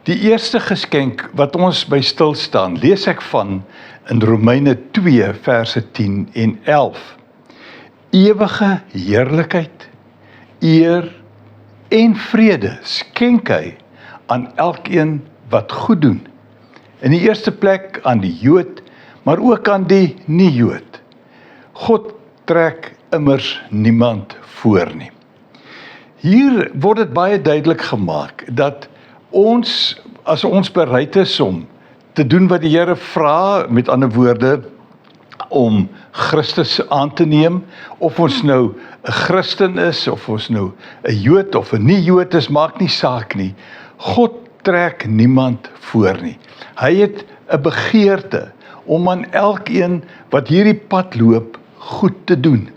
Die eerste geskenk wat ons by stil staan, lees ek van in Romeine 2 verse 10 en 11. Ewige heerlikheid, eer en vrede skenk hy aan elkeen wat goed doen. In die eerste plek aan die Jood, maar ook aan die nie-Jood. God trek immers niemand voor nie. Hier word dit baie duidelik gemaak dat as ons bereid is om te doen wat die Here vra, met ander woorde, om Christus aan te neem, of ons nou 'n Christen is, of ons nou 'n Jood of 'n nie-Jood is, maak nie saak nie. God trek niemand voor nie. Hy het 'n begeerte om aan elkeen wat hierdie pad loop, goed te doen.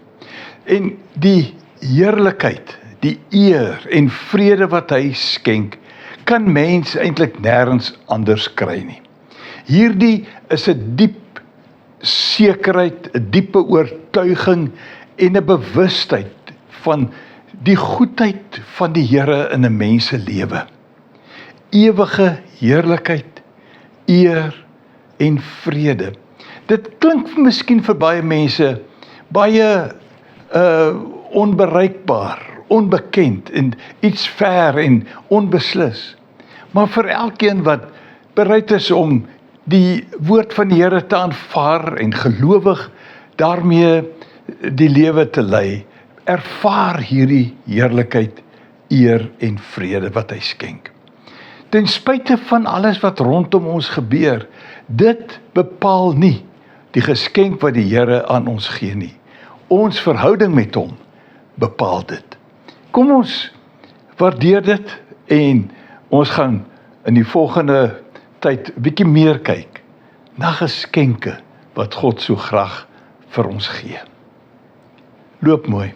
En die heerlikheid, die eer en vrede wat hy skenk, kan mens eintlik nêrens anders kry nie. Hierdie is 'n diep sekerheid, 'n diepe oortuiging en 'n bewustheid van die goedheid van die Here in 'n mens se lewe. Ewige heerlikheid, eer en vrede. Dit klink miskien vir baie mense baie onbereikbaar, onbekend en iets ver en onbeslis. Maar vir elkeen wat bereid is om die woord van die Here te aanvaar en gelowig daarmee die lewe te lei, ervaar hierdie heerlikheid, eer en vrede wat hy skenk. Ten spyte van alles wat rondom ons gebeur, dit bepaal nie die geskenk wat die Here aan ons gee nie. Ons verhouding met hom bepaal dit. Kom ons waardeer dit en ons gaan in die volgende tyd 'n bietjie meer kyk na geskenke wat God so graag vir ons gee. Loop mooi.